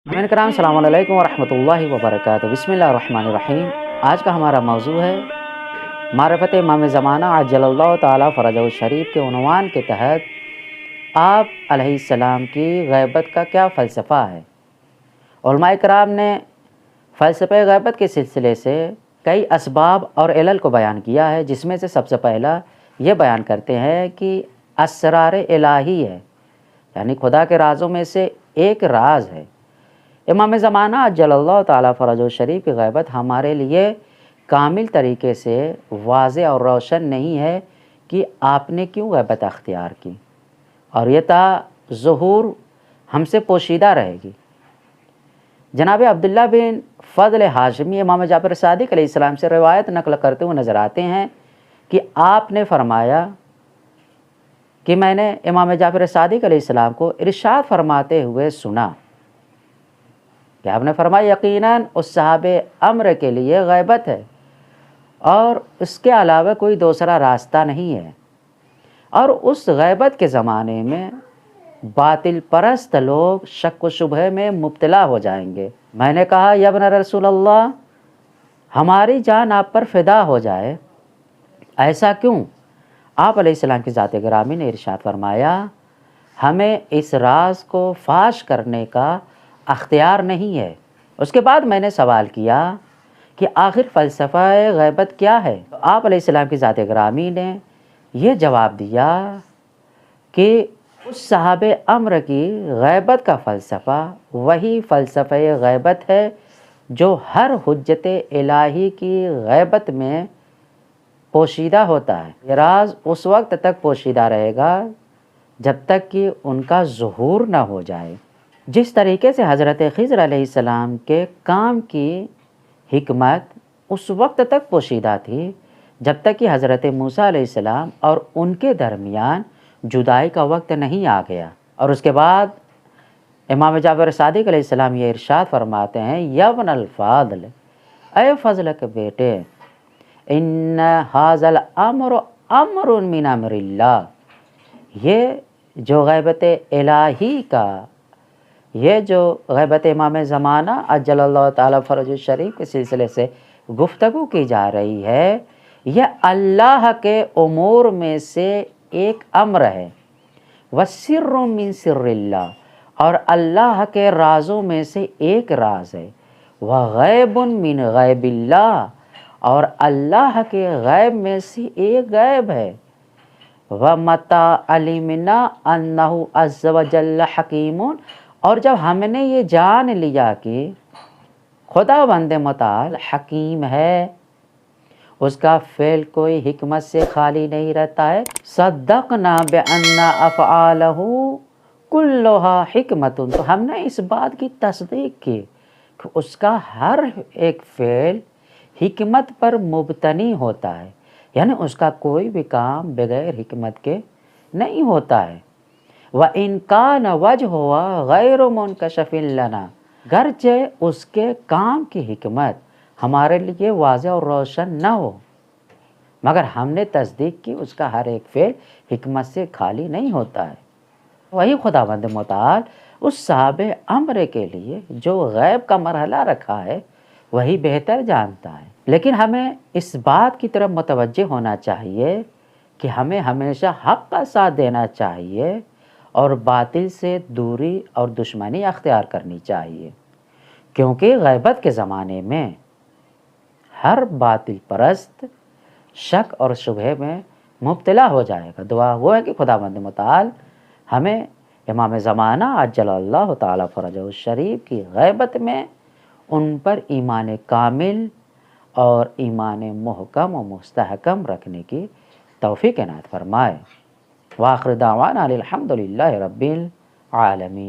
امین کرام السلام علیکم ورحمۃ اللہ وبرکاتہ۔ بسم اللہ الرحمن الرحیم۔ آج کا ہمارا موضوع ہے معرفت امام زمانہ عجل اللہ تعالیٰ فرجہ الشریف کے عنوان کے تحت آپ علیہ السلام کی غیبت کا کیا فلسفہ ہے۔ علماء کرام نے فلسفہ غیبت کے سلسلے سے کئی اسباب اور علل کو بیان کیا ہے، جس میں سے سب سے پہلا یہ بیان کرتے ہیں کہ اسرار الہی ہے، یعنی خدا کے رازوں میں سے ایک راز ہے۔ امام زمانہ عجل اللہ تعالیٰ فرجہ الشریف کی غیبت ہمارے لیے کامل طریقے سے واضح اور روشن نہیں ہے کہ آپ نے کیوں غیبت اختیار کی، اور یہ تا ظہور ہم سے پوشیدہ رہے گی۔ جناب عبداللہ بن فضل ہاشمی امام جعفر صادق علیہ السلام سے روایت نقل کرتے ہوئے نظر آتے ہیں کہ آپ نے فرمایا کہ میں نے امام جعفر صادق علیہ السلام کو ارشاد فرماتے ہوئے سنا کہ آپ نے فرمایا یقیناً اس صاحب امر کے لیے غیبت ہے اور اس کے علاوہ کوئی دوسرا راستہ نہیں ہے، اور اس غیبت کے زمانے میں باطل پرست لوگ شک و شبہ میں مبتلا ہو جائیں گے۔ میں نے کہا یا ابن رسول اللہ، ہماری جان آپ پر فدا ہو جائے، ایسا کیوں؟ آپ علیہ السلام کی ذات گرامی نے ارشاد فرمایا ہمیں اس راز کو فاش کرنے کا اختیار نہیں ہے۔ اس کے بعد میں نے سوال کیا کہ آخر فلسفہ غیبت کیا ہے؟ آپ علیہ السلام کی ذات گرامی نے یہ جواب دیا کہ اس صاحب امر کی غیبت کا فلسفہ وہی فلسفہ غیبت ہے جو ہر حجت الہی کی غیبت میں پوشیدہ ہوتا ہے۔ یہ راز اس وقت تک پوشیدہ رہے گا جب تک کہ ان کا ظہور نہ ہو جائے۔ جس طریقے سے حضرت خضر علیہ السلام کے کام کی حکمت اس وقت تک پوشیدہ تھی جب تک کہ حضرت موسیٰ علیہ السلام اور ان کے درمیان جدائی کا وقت نہیں آ گیا، اور اس کے بعد امام جعفر صادق علیہ السلام یہ ارشاد فرماتے ہیں یا ابن الفاضل، اے فضل کے بیٹے، ان ھذا الامر امر من امر اللہ، یہ جو غیبت الہی کا، یہ جو غیبت امام زمانہ عجل اللہ تعالیٰ فرجہ الشریف کے سلسلے سے گفتگو کی جا رہی ہے، یہ اللہ کے امور میں سے ایک امر ہے، وسر من سر اللہ، اور اللہ کے رازوں میں سے ایک راز ہے، وغیب من غیب اللہ، اور اللہ کے غیب میں سے ایک غیب ہے، وَمَتَى عَلِمْنَا أَنَّهُ عَزَّ وَجَلَّ حَكِيمٌ، اور جب ہم نے یہ جان لیا کہ خدا بند متعال حکیم ہے، اس کا فعل کوئی حکمت سے خالی نہیں رہتا ہے، صدقنا بأن افعالہ کلھا حکمت، تو ہم نے اس بات کی تصدیق کی کہ اس کا ہر ایک فعل حکمت پر مبتنی ہوتا ہے، یعنی اس کا کوئی بھی کام بغیر حکمت کے نہیں ہوتا ہے۔ وَإِن كَانَ وَجْهُهَا غَيْرُ مُنْكَشَفٍ لَنَا، گرچہ اس کے کام کی حکمت ہمارے لیے واضح اور روشن نہ ہو، مگر ہم نے تصدیق کی اس کا ہر ایک فعل حکمت سے خالی نہیں ہوتا ہے۔ وہی خداوند متعال اس صاحب امر کے لیے جو غیب کا مرحلہ رکھا ہے وہی بہتر جانتا ہے، لیکن ہمیں اس بات کی طرف متوجہ ہونا چاہیے کہ ہمیں ہمیشہ حق کا ساتھ دینا چاہیے اور باطل سے دوری اور دشمنی اختیار کرنی چاہیے، کیونکہ غیبت کے زمانے میں ہر باطل پرست شک اور شبہ میں مبتلا ہو جائے گا۔ دعا وہ ہے کہ خداوند متعال ہمیں امام زمانہ عجل اللہ تعالیٰ فرجہ الشریف کی غیبت میں ان پر ایمان کامل اور ایمان محکم و مستحکم رکھنے کی توفیق عنایت فرمائے۔ وآخر دعوانا الحمد للہ رب العالمین۔